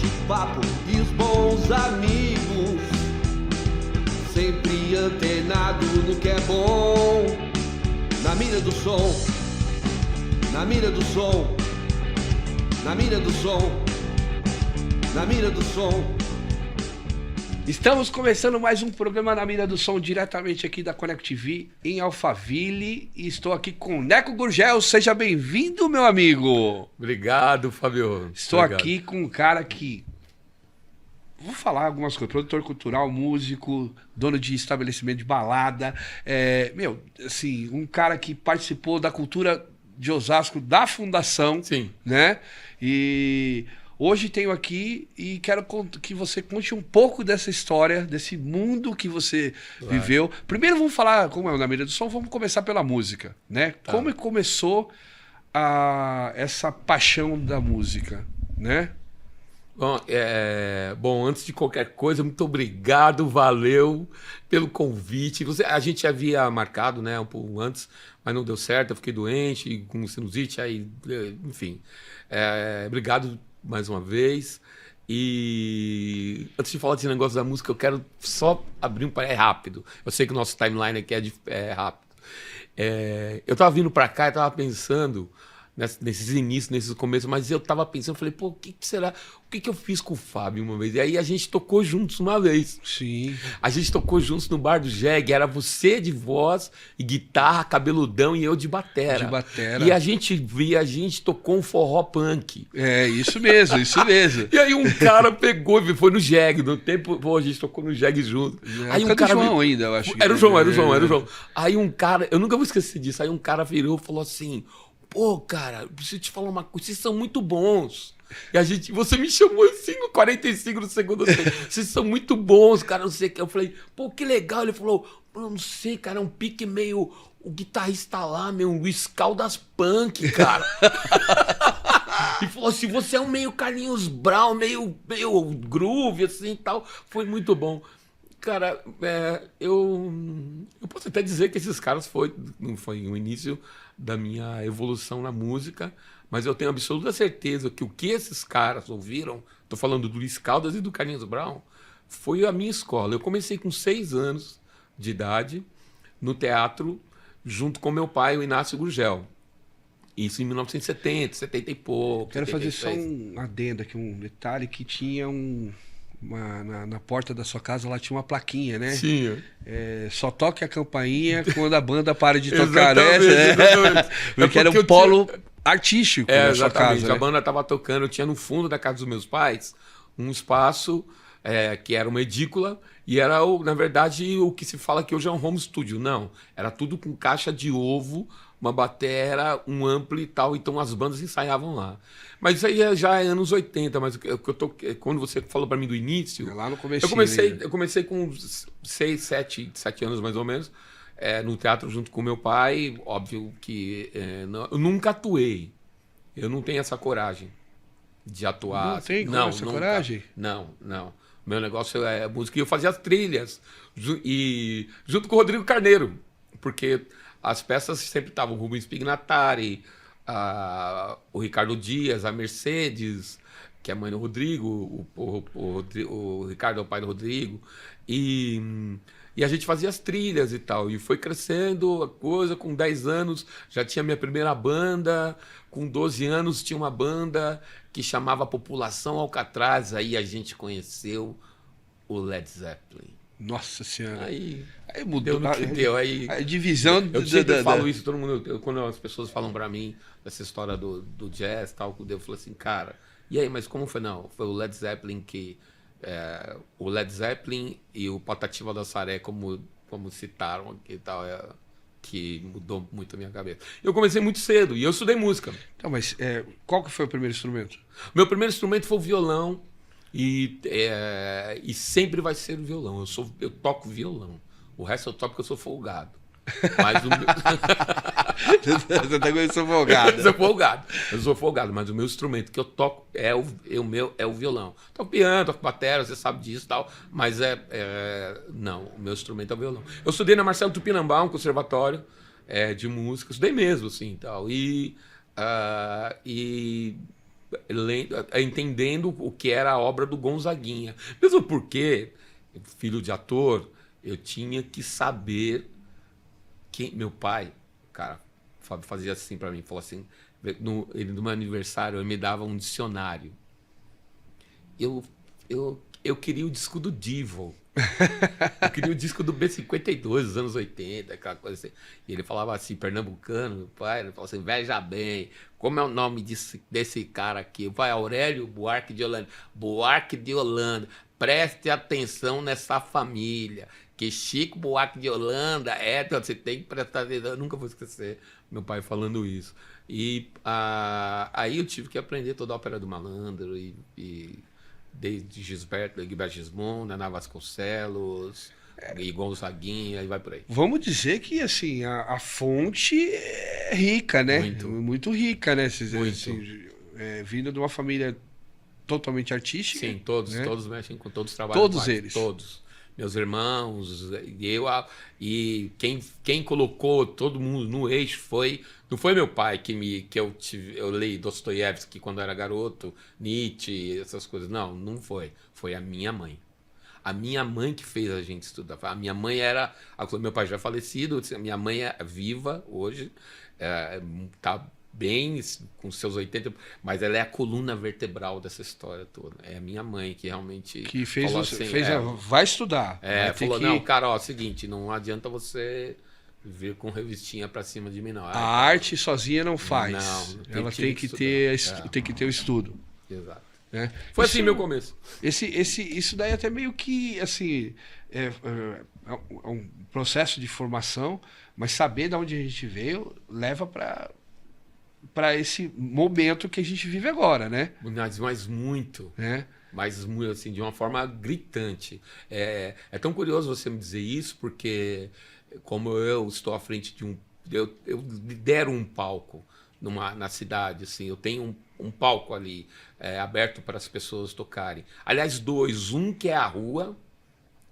bate-papo e os bons amigos, sempre antenado no que é bom. Na mira do som, na mira do som, na mira do som, na mira do som. Estamos começando mais um programa Na Mira do Som, diretamente aqui da Connect TV, em Alphaville. E estou aqui com o Neco Gurgel. Seja bem-vindo, meu amigo. Obrigado, Fabio. Estou Obrigado. aqui com um cara que... Vou falar algumas coisas. Produtor cultural, músico, dono de estabelecimento de balada. Assim, um cara que participou da cultura de Osasco, da fundação. Sim. Né? E... hoje tenho aqui e quero que você conte um pouco dessa história, desse mundo que você viveu. Primeiro vamos falar, como é o Na Mira do Som, vamos começar pela música, né? Tá. Como começou essa paixão da música, né? Bom, antes de qualquer coisa, muito obrigado, valeu pelo convite. A gente havia marcado, né, um pouco antes, mas não deu certo, eu fiquei doente, com sinusite, aí, enfim. Obrigado mais uma vez. E antes de falar desse negócio da música, eu quero só abrir um parênteses rápido. Eu sei que o nosso timeline aqui é rápido. Eu tava vindo pra cá e tava pensando nesses inícios, nesses começos, mas eu tava pensando, falei, pô, o que será? O que eu fiz com o Fábio uma vez? E aí a gente tocou juntos uma vez. Sim. A gente tocou juntos no bar do Jeg, era você de voz e guitarra, cabeludão, e eu de batera. De batera. E a gente tocou um forró punk. É, isso mesmo, isso mesmo. E aí um cara pegou e foi no Jeg, no tempo, pô, a gente tocou no Jeg junto. Aí um cara João ainda, eu acho. Era o João. Aí um cara, eu nunca vou esquecer disso, aí um cara virou e falou assim, pô, cara, preciso te falar uma coisa, vocês são muito bons. E você me chamou assim no 45 do segundo tempo. Vocês são muito bons, cara, não sei o que. Eu falei, pô, que legal. Ele falou, eu não sei, cara, é um pique meio... O guitarrista lá, o Scaldas Punk, cara. E falou assim, você é um meio Carlinhos Brown, meio groove, assim e tal. Foi muito bom. Cara, eu posso até dizer que esses caras não foi o início da minha evolução na música, mas eu tenho absoluta certeza que o que esses caras ouviram, tô falando do Luiz Caldas e do Carlinhos Brown, foi a minha escola. Eu comecei com 6 anos de idade no teatro, junto com meu pai, o Inácio Gurgel. Isso em 1970, 70 e pouco. Quero 76. fazer só um adendo aqui, um detalhe, que tinha na porta da sua casa lá tinha uma plaquinha, né? Sim. Só toque a campainha quando a banda para de tocar, né? Exatamente. Porque era um polo artístico na sua casa. A banda estava tocando, tinha no fundo da casa dos meus pais um espaço que era uma edícula e era, na verdade, o que se fala que hoje é um home studio. Não, era tudo com caixa de ovo, uma batera, um ampli e tal, então as bandas ensaiavam lá. Mas isso aí já é anos 80, mas quando você falou para mim do início... Lá no começo. Eu comecei com 6, 7 anos mais ou menos, no teatro junto com meu pai. Óbvio que eu nunca atuei. Eu não tenho essa coragem de atuar. Não tem essa nunca. coragem? Não. Meu negócio é música. E eu fazia as trilhas e junto com o Rodrigo Carneiro, porque as peças sempre estavam o Rubens Pignatari, o Ricardo Dias, a Mercedes, que é a mãe do Rodrigo, o Ricardo é o pai do Rodrigo, e a gente fazia as trilhas e tal, e foi crescendo a coisa. Com 10 anos já tinha minha primeira banda, com 12 anos tinha uma banda que chamava População Alcatraz, aí a gente conheceu o Led Zeppelin. Nossa Senhora. Aí mudou. deu no que deu. Aí, a divisão... Eu sempre falo isso, todo mundo, quando as pessoas falam pra mim dessa história do jazz e tal, eu falo assim, cara, e aí, mas como foi? Não, foi o Led Zeppelin que... o Led Zeppelin e o Patativa da Saré, como citaram aqui e tal, que mudou muito a minha cabeça. Eu comecei muito cedo e eu estudei música. Então, mas qual que foi o primeiro instrumento? Meu primeiro instrumento foi o violão e sempre vai ser o violão. Eu toco violão. O resto eu toco porque eu sou folgado. Mas o meu... Você tá com esse folgado. Eu sou folgado, mas o meu instrumento que eu toco é o violão. Toco piano, toco batera, você sabe disso e tal, mas não, o meu instrumento é o violão. Eu estudei na Marcelo Tupinambá, um conservatório de música, estudei mesmo, assim, tal, e entendendo o que era a obra do Gonzaguinha. Mesmo porque, filho de ator, eu tinha que saber quem... Meu pai, cara, fazia assim pra mim, falou assim, no meu aniversário, ele me dava um dicionário. Eu queria o disco do Divo. Eu queria o disco do B52 dos anos 80, aquela coisa assim. E ele falava assim, pernambucano, meu pai, ele falava assim, veja bem, como é o nome desse cara aqui? Vai, Aurélio Buarque de Holanda. Buarque de Holanda, preste atenção nessa família, que Chico Buarque de Holanda você tem que prestar atenção. Eu nunca vou esquecer meu pai falando isso. E aí eu tive que aprender toda a Ópera do Malandro e desde Gilberto Gismond, Naná Vasconcelos, e Gonzaguinha, e vai por aí. Vamos dizer que assim, a fonte é rica, né? Muito rica, né? Assim, vindo de uma família totalmente artística. Sim, todos, né? Todos mexem com todos os trabalhos. Todos eles. Todos. Meus irmãos, e quem colocou todo mundo no eixo não foi meu pai que eu li Dostoiévski quando era garoto, Nietzsche, essas coisas. Não foi. Foi a minha mãe. A minha mãe que fez a gente estudar. A minha mãe era... Meu pai já é falecido, a minha mãe é viva hoje, tá bem com seus 80, mas ela é a coluna vertebral dessa história toda. É a minha mãe que realmente... Que fez falou assim, assim, vai estudar. Falou, não, cara, ó, seguinte, não adianta você vir com revistinha pra cima de mim, não. A arte sozinha não faz. Não ela tem que ter o estudo. Exato. Né? Foi assim meu começo. Isso daí até meio que, assim, é um processo de formação, mas saber de onde a gente veio leva para esse momento que a gente vive agora, né? Mas muito. É. Mas assim, de uma forma gritante. É tão curioso você me dizer isso, porque como eu estou à frente de eu lidero um palco na cidade, assim, eu tenho um palco ali aberto para as pessoas tocarem. Aliás, dois, um que é a rua,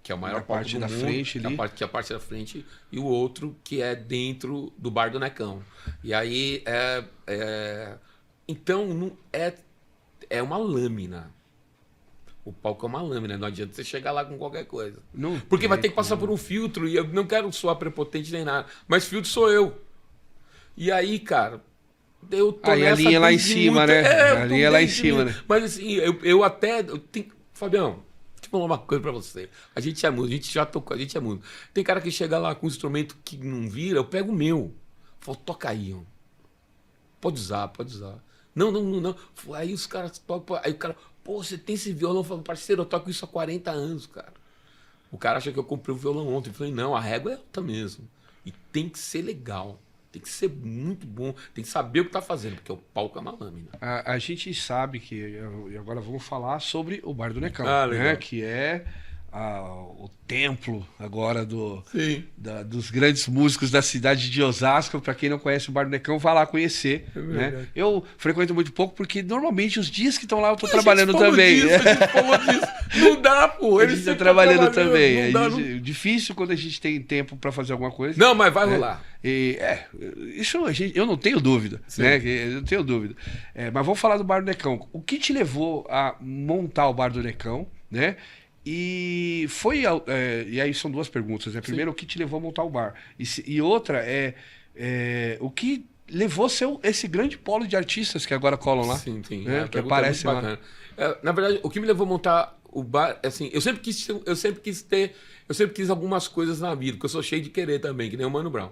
que é o maior palco do mundo, frente, ali. Que é a parte da frente, e o outro que é dentro do Bar do Necão. E aí, então, é uma lâmina. O palco é uma lâmina, não adianta você chegar lá com qualquer coisa. Porque vai ter que passar por um filtro, e eu não quero soar prepotente nem nada, mas filtro sou eu. E aí, cara, eu tô a linha lá em cima, né? A linha lá em cima, né? Mas assim, Fabião, deixa eu falar uma coisa pra você. A gente é músico, a gente já tocou, a gente é músico. Tem cara que chega lá com um instrumento que não vira, eu pego o meu. Falo, toca aí, ó. Pode usar. Não. Aí os caras tocam, aí o cara, pô, você tem esse violão? Eu falo, parceiro, eu toco isso há 40 anos, cara. O cara acha que eu comprei o violão ontem. Eu falei, não, a régua é alta mesmo. E tem que ser legal. Tem que ser muito bom, tem que saber o que tá fazendo, porque o palco é uma lâmina. A gente sabe que, e agora vamos falar sobre o Bar do Necão, né? Que é o templo agora dos grandes músicos da cidade de Osasco. Para quem não conhece o Bar do Necão, vá lá conhecer. Né? Eu frequento muito pouco, porque normalmente os dias que estão lá eu tô trabalhando também. A gente falou disso. Não dá, pô. A gente tá trabalhando também. Difícil quando a gente tem tempo para fazer alguma coisa. Não, mas vai rolar. Isso eu não tenho dúvida. Né? Eu não tenho dúvida. Mas vamos falar do Bar do Necão. O que te levou a montar o Bar do Necão, né? E aí são duas perguntas, né? Primeiro, o que te levou a montar o bar? E outra o que levou esse grande polo de artistas que agora colam lá? Sim. Né? Que aparece lá. Na verdade, o que me levou a montar o bar, assim, eu sempre quis algumas coisas na vida, porque eu sou cheio de querer também, que nem o Mano Brown.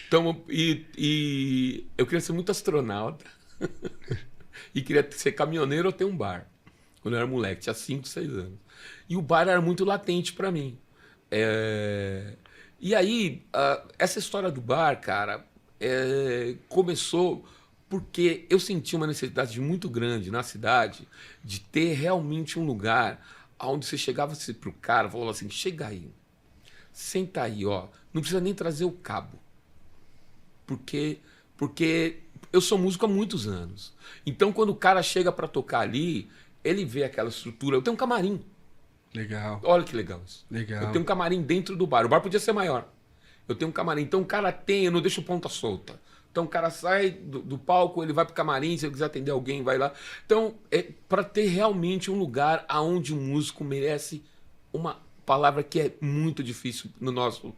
Então, e eu queria ser muito astronauta e queria ser caminhoneiro ou ter um bar. Quando eu era moleque, tinha 5, 6 anos. E o bar era muito latente para mim. E aí, essa história do bar, cara, começou porque eu senti uma necessidade muito grande na cidade de ter realmente um lugar onde você chegava pro cara e falava assim, chega aí, senta aí, ó, não precisa nem trazer o cabo. Porque eu sou músico há muitos anos. Então, quando o cara chega para tocar ali, ele vê aquela estrutura. Eu tenho um camarim. Legal. Olha que legal isso. Legal. Eu tenho um camarim dentro do bar. O bar podia ser maior. Eu tenho um camarim. Então o cara eu não deixo ponta solta. Então o cara sai do palco, ele vai pro camarim, se ele quiser atender alguém, vai lá. Então, para ter realmente um lugar aonde o músico merece uma palavra que é muito difícil no nosso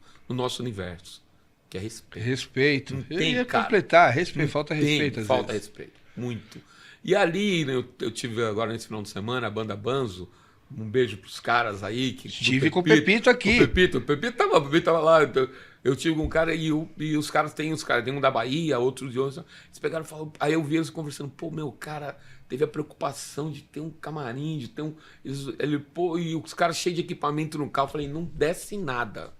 universo, que é respeito. Respeito. Não Eu tem, ia cara. completar. Respeito, falta Tem, respeito às falta vezes. respeito, muito. E ali, né, eu tive agora nesse final de semana a banda Banzo. Um beijo pros caras aí. Estive com o Pepito aqui. O Pepito tava lá. Eu tive um cara e os caras tem um da Bahia, outro de outro. Eles pegaram e falaram. Aí eu vi eles conversando. Pô, meu cara teve a preocupação de ter um camarim, de ter um. E os caras cheios de equipamento no carro. Eu falei, não desce nada.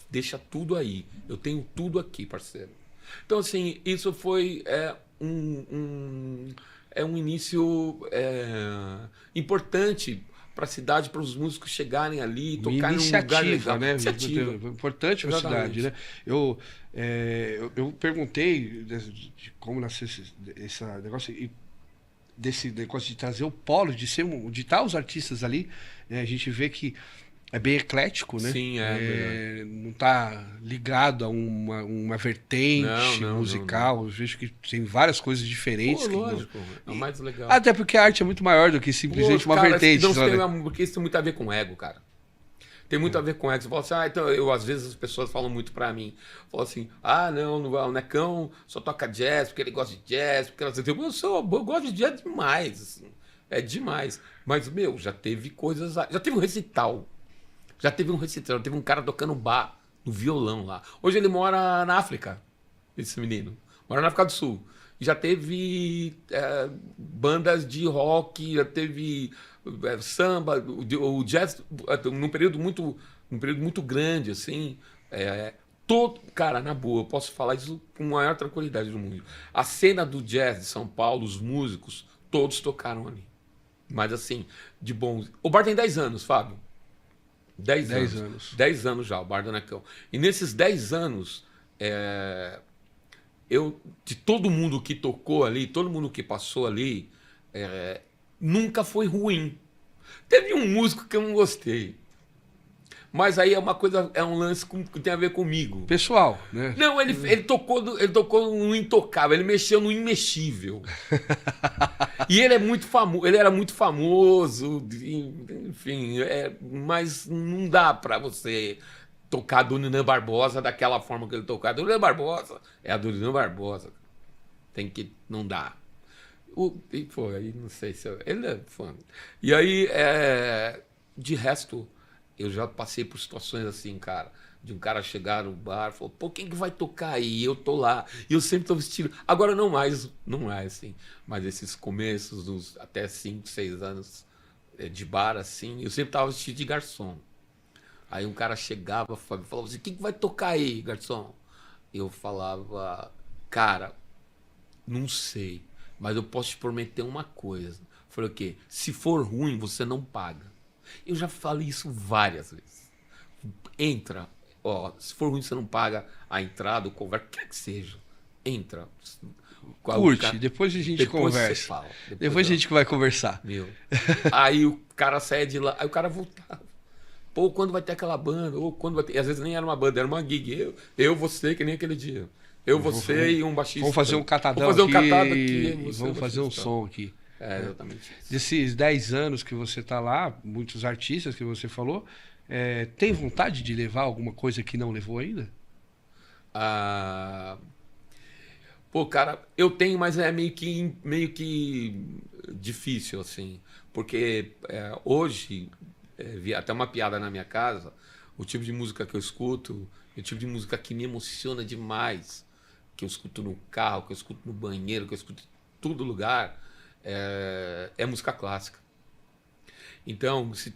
Deixa tudo aí. Eu tenho tudo aqui, parceiro. Então, assim, isso foi um início importante para a cidade, para os músicos chegarem ali, tocarem num lugar legal. Né? Iniciativa. Importante para a cidade, né? Eu perguntei de como nasceu esse negócio e desse negócio de trazer o polo, de estar os artistas ali, né? A gente vê que é bem eclético, né? Sim, não está ligado a uma vertente musical. Não. Eu vejo que tem várias coisas diferentes. Pô, lógico, é o mais legal. Até porque a arte é muito maior do que simplesmente uma vertente. Porque isso tem muito a ver com ego, cara. Tem muito a ver com ego. Você fala assim, então, às vezes as pessoas falam muito pra mim. Falam assim, o Necão só toca jazz porque ele gosta de jazz. Porque eu gosto de jazz demais. Assim, é demais. Mas, já teve coisas. Já teve um recital. Teve um cara tocando bar no violão lá. Hoje ele mora na África, esse menino. Mora na África do Sul. Já teve bandas de rock, já teve samba, o jazz, num período muito grande, assim. Cara, na boa, eu posso falar isso com a maior tranquilidade do mundo. A cena do jazz de São Paulo, os músicos, todos tocaram ali. Mas assim, de bons. O bar tem 10 anos, Fábio. 10 anos. 10 anos já, o Bar do Necão. E nesses 10 anos, de todo mundo que tocou ali, todo mundo que passou ali, nunca foi ruim. Teve um músico que eu não gostei. Mas aí é um lance que tem a ver comigo. Pessoal, né? Não, ele tocou no intocável, ele mexeu no imexível. E ele era muito famoso, enfim, mas não dá pra você tocar a Dorinan Barbosa daquela forma que ele tocou. A Dorinan Barbosa é a Dorinan Barbosa. Não dá. E foi, aí não sei se ele é fã. E aí, de resto, eu já passei por situações assim, cara, de um cara chegar no bar e falar, pô, quem que vai tocar aí? E eu tô lá. E eu sempre tô vestido. Agora não mais assim. Mas esses começos, dos até 5, 6 anos de bar, assim, eu sempre tava vestido de garçom. Aí um cara chegava, falava assim, quem que vai tocar aí, garçom? Eu falava, cara, não sei, mas eu posso te prometer uma coisa. Eu falei, o quê? Se for ruim, você não paga. Eu já falei isso várias vezes. Entra, se for ruim você não paga a entrada, o conversa, o que quer que seja. Entra. Curte, depois a gente conversa. Fala, depois a gente vai conversar. Aí o cara saia de lá, aí o cara voltava. Pô, quando vai ter aquela banda? Ou quando vai ter... E às vezes nem era uma banda, era uma gig. Você, que nem aquele dia. Você e um baixista. Vamos fazer um catadão aqui. Vamos fazer um som aqui. Exatamente isso. Desses 10 anos que você tá lá, muitos artistas que você falou, tem vontade de levar alguma coisa que não levou ainda? Pô, cara, eu tenho, mas é meio que difícil, assim. Porque hoje, vi até uma piada na minha casa, o tipo de música que eu escuto, o tipo de música que me emociona demais, que eu escuto no carro, que eu escuto no banheiro, que eu escuto em todo lugar, é música clássica. Então, se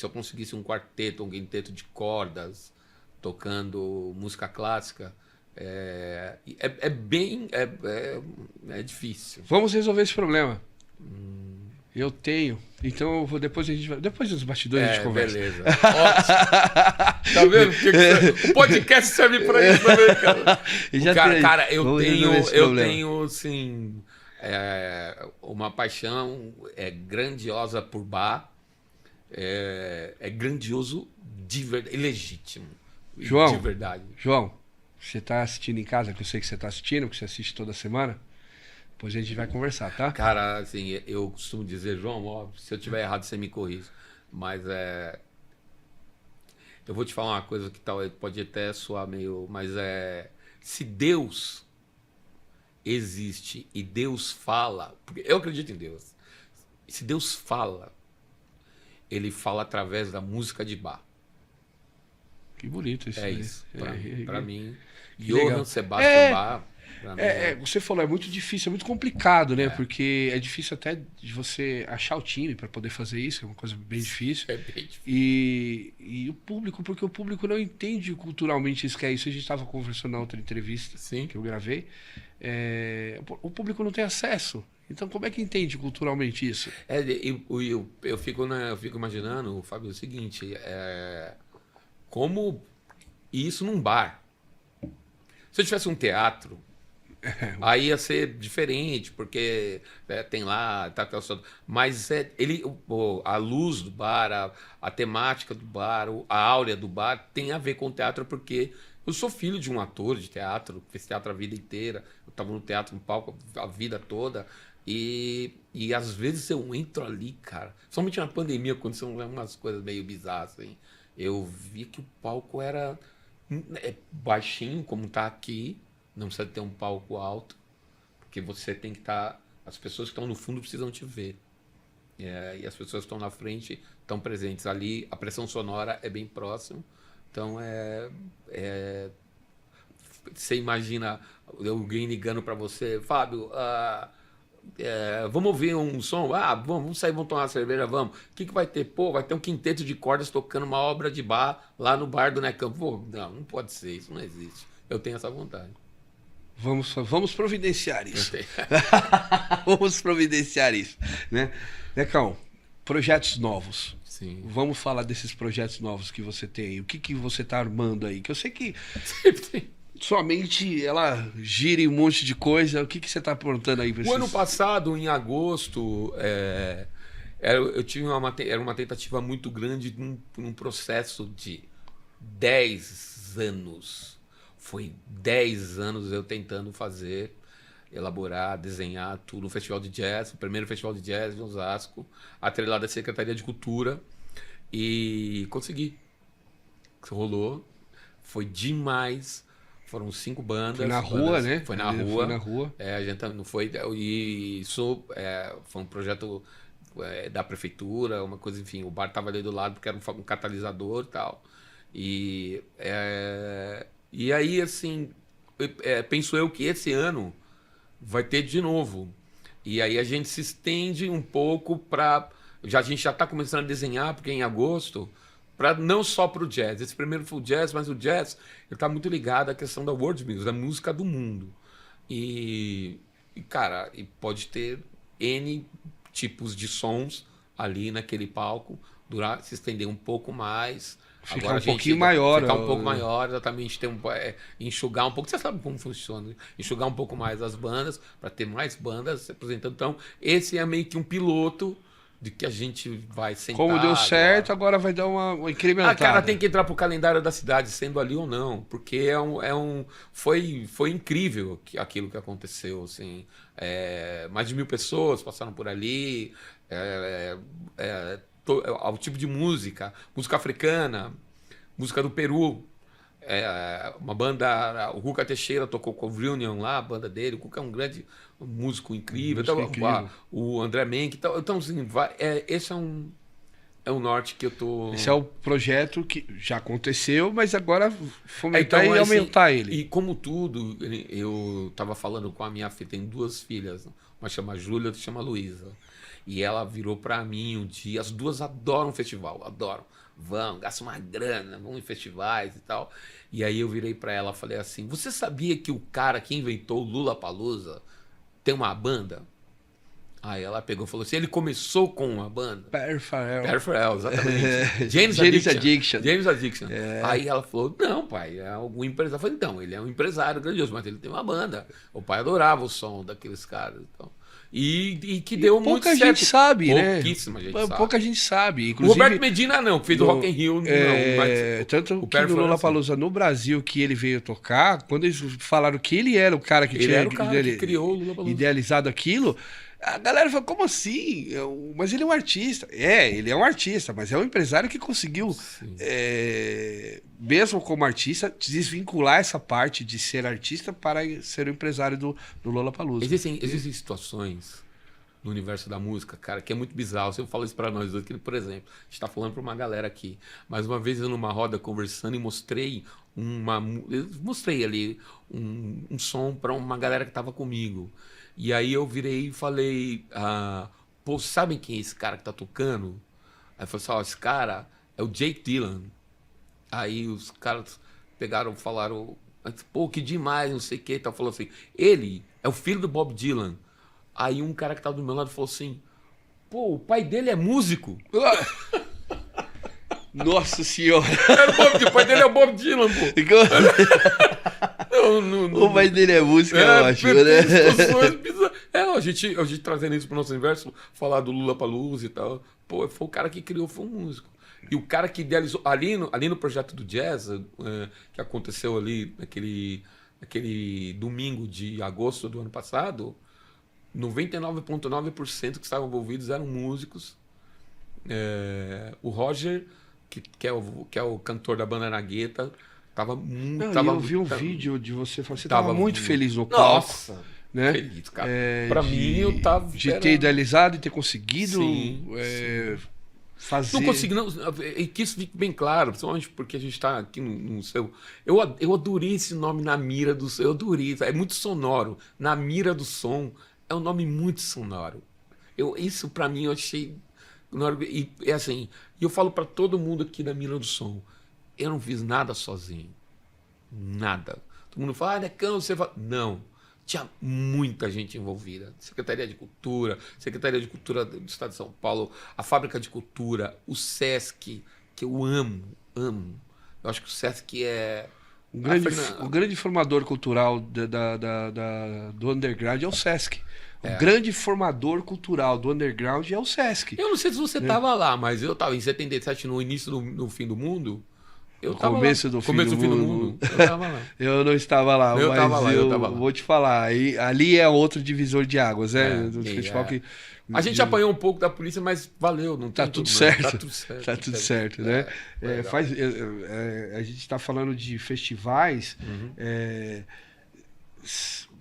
eu conseguisse um quarteto, um quinteto de cordas tocando música clássica, é difícil. Vamos resolver esse problema. Eu tenho. Então depois dos bastidores a gente conversa. Beleza. Ótimo. Tá vendo? O podcast serve pra isso também, cara. Cara, eu tenho, assim, uma paixão grandiosa por bar. É grandioso de verdade, legítimo. João, de verdade. João, Você tá assistindo em casa, que eu sei que você tá assistindo, porque você assiste toda semana. Depois a gente vai conversar, tá? Cara, assim, eu costumo dizer, João, ó, se eu tiver errado, você me corrige. Mas eu vou te falar uma coisa que pode até soar meio. Mas se Deus existe e Deus fala. Porque eu acredito em Deus. Se Deus fala, ele fala através da música de Bach. Que bonito isso. É isso. Pra mim. Que legal. Johann Sebastian Bach. Você falou, é muito difícil, é muito complicado, né? Porque é difícil até de você achar o time para poder fazer isso, é uma coisa bem difícil. É bem difícil. E o público, porque o público não entende culturalmente isso que é isso. A gente estava conversando na outra entrevista Sim. que eu gravei. O público não tem acesso. Então, como é que entende culturalmente isso? Eu fico imaginando, Fábio, o seguinte: como isso num bar. Se eu tivesse um teatro, aí ia ser diferente, porque tem lá, mas a luz do bar, a temática do bar, a áurea do bar tem a ver com o teatro, porque eu sou filho de um ator de teatro, fiz teatro a vida inteira, eu estava no teatro, no palco a vida toda, e às vezes eu entro ali, cara, somente na pandemia aconteceu umas coisas meio bizarras, assim. Eu vi que o palco era baixinho, como tá aqui, não precisa ter um palco alto, porque você tem que estar. As pessoas que estão no fundo precisam te ver. E as pessoas que estão na frente estão presentes. Ali a pressão sonora é bem próxima. Então você imagina alguém ligando para você, Fábio, vamos ouvir um som? Vamos sair, vamos tomar uma cerveja, vamos. O que vai ter? Pô, vai ter um quinteto de cordas tocando uma obra de Bach lá no bar do Necão. Pô, não pode ser, isso não existe. Eu tenho essa vontade. Vamos providenciar isso. Vamos providenciar isso, né? Necão, projetos novos. Sim. Vamos falar desses projetos novos que você tem. O que você tá armando aí? Que eu sei que sua mente, ela gira em um monte de coisa. O que você tá aprontando aí? O ano passado, em agosto, eu tive era uma tentativa muito grande num processo de 10 anos. Foi 10 anos eu tentando elaborar, desenhar tudo. No Festival de Jazz, o primeiro Festival de Jazz de Osasco, atrelado à Secretaria de Cultura. E consegui. Rolou. Foi demais. Foram 5 bandas. Foi na rua, né? Foi na rua. Foi na rua. A gente não foi. E isso foi um projeto da prefeitura, uma coisa, enfim. O bar estava ali do lado porque era um catalisador e tal. E aí, assim, penso eu que esse ano vai ter de novo. E aí a gente se estende um pouco para. A gente já está começando a desenhar, porque em agosto, não só para o jazz. Esse primeiro foi o jazz, mas o jazz está muito ligado à questão da world music, da música do mundo. Cara, pode ter N tipos de sons ali naquele palco, se estender um pouco mais. Ficar um pouquinho maior. Ficar um pouco maior, exatamente. Enxugar um pouco. Você sabe como funciona. Enxugar um pouco mais as bandas, para ter mais bandas se apresentando. Então, esse é meio que um piloto de que a gente vai sentar. Como deu certo, agora vai dar uma incrementada. Cara, tem que entrar pro calendário da cidade, sendo ali ou não. Porque foi incrível aquilo que aconteceu. Assim. Mais de 1.000 pessoas passaram por ali. Ao tipo de música africana, música do Peru, uma banda, o Cuca Teixeira tocou com o Reunion lá, a banda dele. O Cuca é um grande músico incrível, incrível. O André Menck, então assim, esse é um norte que eu tô. Esse é o projeto que já aconteceu, mas agora fomentar e aumentar ele. E como tudo, eu estava falando com a minha filha, tem 2 filhas, uma chama Júlia, outra chama Luísa. E ela virou pra mim um dia, as 2 adoram festival, adoram. Vão, gastam uma grana, vão em festivais e tal. E aí eu virei pra ela e falei assim, você sabia que o cara que inventou o Lollapalooza tem uma banda? Aí ela pegou e falou assim, ele começou com uma banda? Per Farrell, exatamente. James Addiction. Aí ela falou, não, pai, é algum empresário. Eu falei, então, ele é um empresário grandioso, mas ele tem uma banda. O pai adorava o som daqueles caras. Então. E que deu muito Pouca certo. gente sabe, né? Pouquíssima gente sabe. Pouca gente sabe. O Inclusive, Roberto Medina não, que fez o Rock in Rio, não. Mas tanto o que no Performance- Lollapalooza no Brasil que ele veio tocar, quando eles falaram que ele era o cara que Ele tinha era o cara que criou o Lollapalooza. idealizado aquilo, a galera falou, como assim? Mas ele é um artista. Ele é um artista, mas é um empresário que conseguiu, mesmo como artista, desvincular essa parte de ser artista para ser o empresário do Lollapalooza. Existem situações no universo da música, cara, que é muito bizarro. Se eu falo isso pra nós dois, que, por exemplo, a gente tá falando pra uma galera aqui, mas uma vez eu numa roda conversando e mostrei ali um som pra uma galera que tava comigo. E aí eu virei e falei, pô, sabem quem é esse cara que tá tocando? Aí eu falei assim, ó, esse cara é o Jake Dylan. Aí os caras pegaram, falaram, pô, que demais, não sei o que, então falou assim, ele é o filho do Bob Dylan. Aí um cara que tava do meu lado falou assim, pô, o pai dele é músico. Nossa senhora! O pai dele é o Bob Dylan, pô. O pai dele é música, eu acho, né? A gente trazendo isso pro nosso universo, falar do Lollapalooza e tal. Pô, foi o cara que criou, foi um músico. E o cara que idealizou, ali no projeto do jazz, que aconteceu ali naquele domingo de agosto do ano passado, 99,9% que estavam envolvidos eram músicos. O Roger, que é o cantor da banda Nagueta, tava muito... eu vi um vídeo de você, você tava muito feliz no palco. Nossa, né? feliz, cara. Pra mim, eu tava... De ter idealizado e ter conseguido fazer... Não consegui, não. E que isso fique bem claro, principalmente porque a gente está aqui no seu... Eu adorei esse nome Na Mira do Som. Eu adorei. É muito sonoro. Na Mira do Som é um nome muito sonoro. Isso, pra mim, eu achei... E é assim, e eu falo pra todo mundo aqui da Mira do Som, eu não fiz nada sozinho. Nada. Todo mundo fala, Necão, você fala... Não. Tinha muita gente envolvida. Secretaria de Cultura do Estado de São Paulo, a Fábrica de Cultura, o Sesc, que eu amo. Eu acho que o Sesc é... O grande formador cultural do underground é o Sesc. O grande formador cultural do underground é o Sesc. Eu não sei se você estava lá, mas eu estava em 77, no início do fim do mundo. Eu no começo do fim do mundo. Eu estava lá. Eu não estava lá, eu mas tava lá, eu tava lá. Vou te falar. Ali é outro divisor de águas, né? Do festival que... A gente apanhou um pouco da polícia, mas valeu. Não tá tem tudo problema. certo. Tá tudo certo. Tá tudo certo, né? A gente está falando de festivais.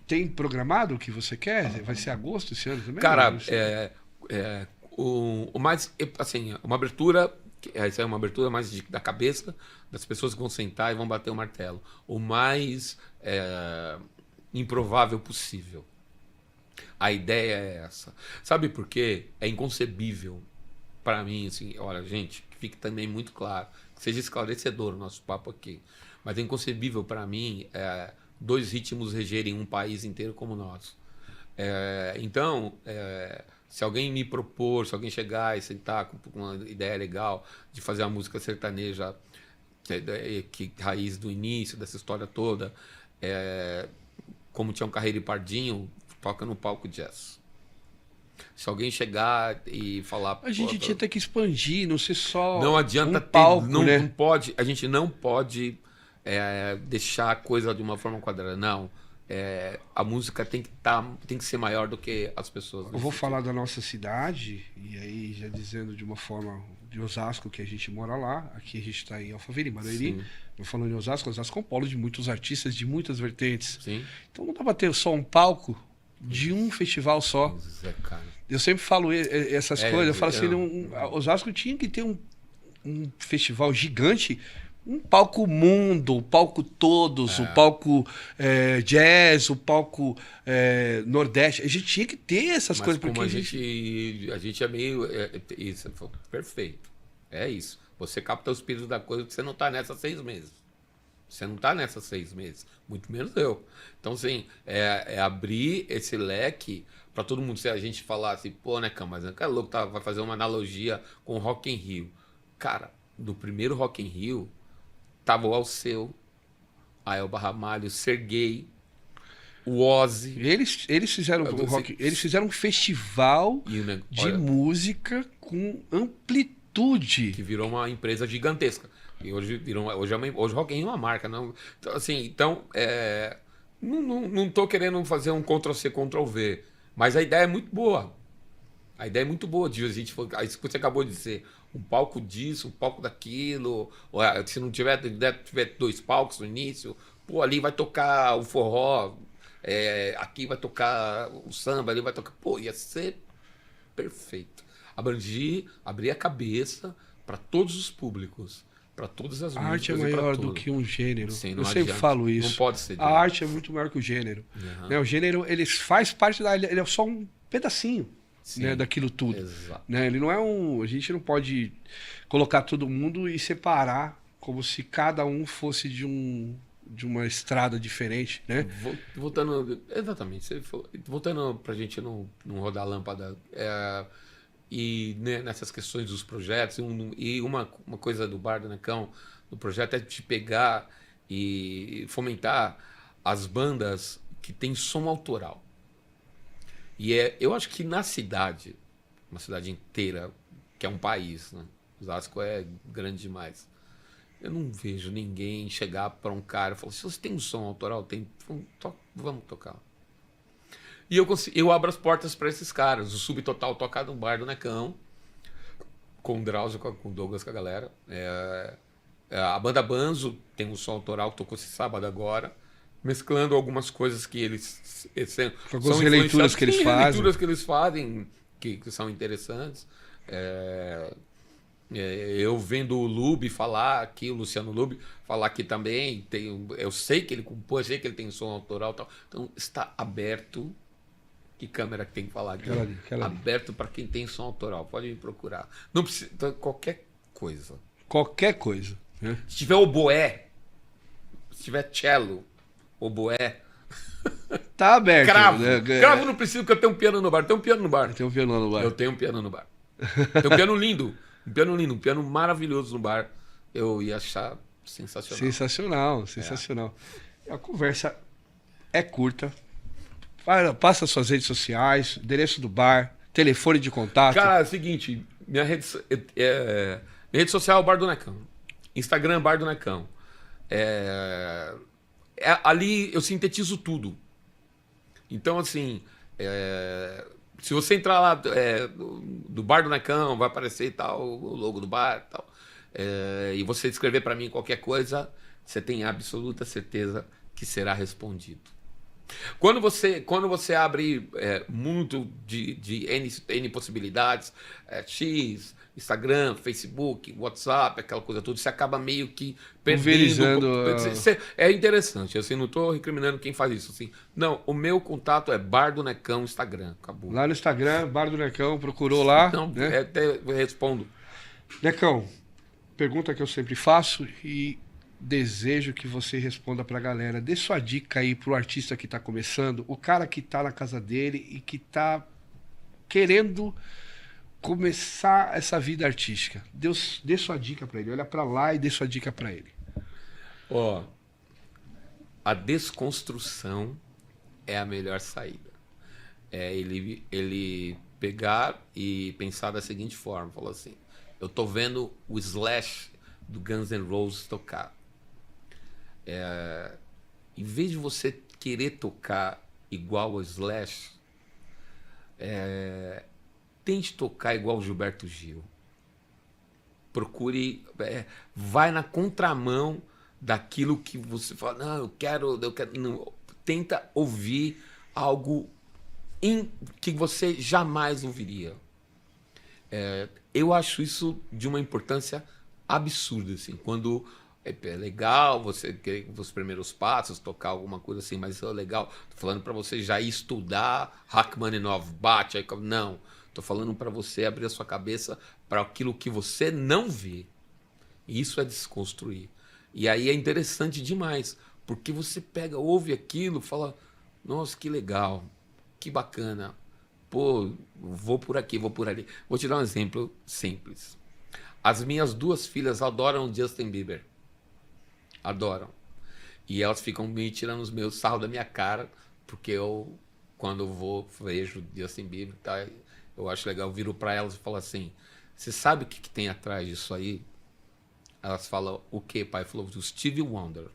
Tem programado o que você quer? Vai ser agosto esse ano também? Cara, o mais... Assim, uma abertura... Essa é uma abertura mais da cabeça das pessoas que vão sentar e vão bater o martelo. O mais improvável possível. A ideia é essa. Sabe por quê? É inconcebível para mim, assim, olha, gente, que fique também muito claro, que seja esclarecedor o nosso papo aqui, mas é inconcebível para mim dois ritmos regerem um país inteiro como o nosso. Então, se alguém me propor, se alguém chegar e sentar com uma ideia legal de fazer a música sertaneja, que raiz do início dessa história toda, como tinha um Carreiro e Pardinho, toca no palco jazz. Se alguém chegar e falar... A gente tinha até que expandir, não ser só não adianta palco, né? Não pode, a gente não pode deixar a coisa de uma forma quadrada, não. A música tem que ser maior do que as pessoas. Eu vou falar da nossa cidade, e aí já dizendo de uma forma de Osasco, que a gente mora lá, aqui a gente está em Alphaville, Barueri, eu falando em Osasco é um polo de muitos artistas, de muitas vertentes. Sim. Então não dá para ter só um palco de um festival só. Cara. Eu sempre falo essas coisas, eu falo assim, Osasco tinha que ter um festival gigante, um palco mundo, um palco todos, um palco jazz, um palco nordeste. A gente tinha que ter essas coisas. Como porque a gente é meio... isso, perfeito. É isso. Você capta o espírito da coisa que você não está nessa 6 meses. Você não está nessas 6 meses. Muito menos eu. Então, assim, abrir esse leque para todo mundo. Se a gente falar assim, pô, né, Cam, mas é louco, vai fazer uma analogia com o Rock in Rio. Cara, do primeiro Rock in Rio, tava o Alceu, a Elba Ramalho, Serguei, o Ozzy. Eles fizeram um rock, eles fizeram um festival de música com amplitude. Que virou uma empresa gigantesca. E hoje o Rock in Rio é uma marca. Não, então, assim, não tô querendo fazer um Ctrl-C, Ctrl-V. Mas a ideia é muito boa. A ideia é muito boa de a gente. Isso que você acabou de dizer. Um palco disso, um palco daquilo. Ou, se não tiver 2 palcos no início, pô, ali vai tocar o forró, aqui vai tocar o samba, ali vai tocar. Pô, ia ser perfeito. Abrir a cabeça para todos os públicos, para todas as músicas. A arte é maior do que um gênero. Sim, eu sempre falo isso. Não pode ser. A arte é muito maior que o gênero. Né? O gênero, ele faz parte ele é só um pedacinho. Né, daquilo tudo. Né? Ele não é a gente não pode colocar todo mundo e separar como se cada um fosse de uma estrada diferente, né? Voltando, exatamente, voltando pra gente não rodar a lâmpada, e né, nessas questões dos projetos, e uma coisa do Bar do Necão, do projeto, é de pegar e fomentar as bandas que têm som autoral. E eu acho que na cidade, uma cidade inteira, que é um país, né? Osasco é grande demais. Eu não vejo ninguém chegar para um cara e falar: se você tem um som autoral, vamos tocar. E eu abro as portas para esses caras. O Subtotal toca no Bar do Necão, com o Drauzio, com o Douglas, com a galera. A banda Banzo tem um som autoral que tocou esse sábado agora, mesclando algumas coisas que eles algumas releituras que eles fazem. Releituras que eles fazem, que são interessantes. Eu vendo o Lube falar aqui, o Luciano Lube falar aqui também. Eu sei que ele compôs, sei que ele tem som autoral e tal. Então está aberto. Que câmera que tem que falar aqui? Aquela aberto para quem tem som autoral. Pode me procurar. Não precisa. Qualquer coisa. Qualquer coisa. Né? Se tiver oboé, se tiver cello, oboé. Tá aberto. Cravo. Né? Cravo não precisa, porque eu tenho um piano no bar. Eu tenho um piano no bar. Tem um piano no bar. Eu tenho um piano no bar. Tem um piano lindo. Um piano maravilhoso no bar. Eu ia achar sensacional. Sensacional. A conversa é curta. Passa suas redes sociais, endereço do bar, telefone de contato. Cara, é o seguinte, minha rede social é o Bar do Necão. Instagram, Bar do Necão. Ali eu sintetizo tudo. Então, assim, se você entrar lá do Bar do Necão, vai aparecer tal, o logo do bar e tal. E você escrever para mim qualquer coisa, você tem absoluta certeza que será respondido. Quando você abre muito de N possibilidades, X, Instagram, Facebook, WhatsApp, aquela coisa toda, você acaba meio que perdendo. É interessante, assim, não estou recriminando quem faz isso. Assim. Não, o meu contato é Bar do Necão Instagram. Acabou. Lá no Instagram, Bar do Necão, procurou lá. Não, né? Até respondo. Necão, pergunta que eu sempre faço e desejo que você responda pra galera. Dê sua dica aí pro artista que tá começando, o cara que tá na casa dele e que tá querendo começar essa vida artística. Dê sua dica pra ele. Olha pra lá e dê sua dica pra ele. A desconstrução é a melhor saída. Ele pegar e pensar da seguinte forma, falar assim: eu tô vendo o Slash do Guns N' Roses tocar. Em vez de você querer tocar igual ao Slash, tente tocar igual o Gilberto Gil. Procure, vai na contramão daquilo que você fala: não, eu quero não. Tenta ouvir algo que você jamais ouviria. Eu acho isso de uma importância absurda, assim, quando é legal você querer os primeiros passos, tocar alguma coisa assim, mas é legal. Tô falando para você já ir estudar Rachmaninoff, Bach, não. Tô falando para você abrir a sua cabeça para aquilo que você não vê. Isso é desconstruir. E aí é interessante demais, porque você pega, ouve aquilo, fala: nossa, que legal, que bacana. Pô, vou por aqui, vou por ali. Vou te dar um exemplo simples. As minhas 2 filhas adoram Justin Bieber. Adoram. E elas ficam me tirando os meus sarros da minha cara, Porque eu, quando eu vou, vejo Justin Bieber, tá, eu acho legal, eu viro pra elas e falo assim, você sabe o que tem atrás disso aí? Elas falam, o quê, pai? Falou, do Stevie Wonder.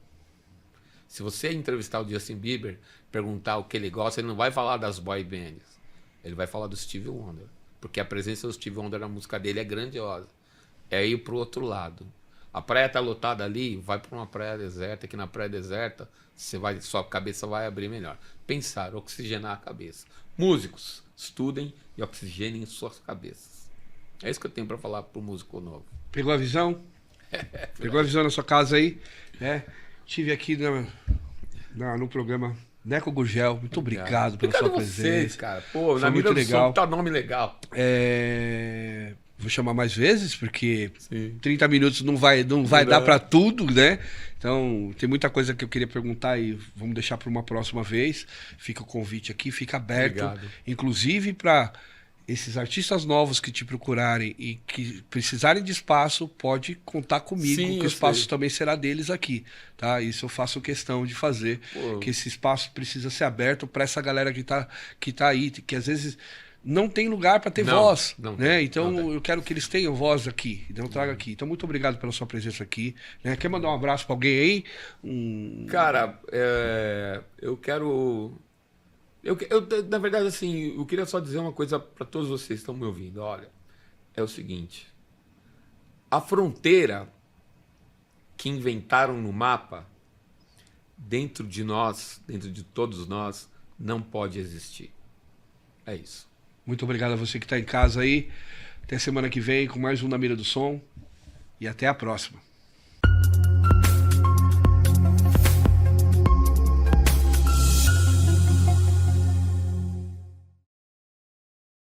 Se você entrevistar o Justin Bieber, perguntar o que ele gosta, ele não vai falar das boy bands. Ele vai falar do Stevie Wonder. Porque a presença do Stevie Wonder na música dele é grandiosa. É ir pro outro lado. A praia tá lotada ali, vai para uma praia deserta, que na praia deserta sua cabeça vai abrir melhor. Pensar, oxigenar a cabeça. Músicos, estudem e oxigenem suas cabeças. É isso que eu tenho para falar pro músico novo. Pegou a visão? Pegou a visão na sua casa aí? Né? Tive aqui no programa Neco Gurgel. Muito obrigado pela sua presença. Vocês, cara. Pô, foi na muito mira do legal. som tá nome legal. Vou chamar mais vezes, porque Sim. 30 minutos não vai dar para tudo, né? Então, tem muita coisa que eu queria perguntar e vamos deixar para uma próxima vez. Fica o convite aqui, fica aberto. Obrigado. Inclusive para esses artistas novos que te procurarem e que precisarem de espaço, pode contar comigo, Sim, que o espaço também será deles aqui, tá? Isso eu faço questão de fazer, que esse espaço precisa ser aberto para essa galera que tá aí, que às vezes não tem lugar para ter voz, né? Então eu quero que eles tenham voz aqui, então traga aqui. Então muito obrigado pela sua presença aqui, né? Quer mandar um abraço para alguém aí? Cara, eu quero... na verdade, assim, eu queria só dizer uma coisa para todos vocês que estão me ouvindo. Olha, é o seguinte. A fronteira que inventaram no mapa, dentro de nós, dentro de todos nós, não pode existir. É isso. Muito obrigado a você que está em casa aí. Até semana que vem com mais um Na Mira do Som. E até a próxima.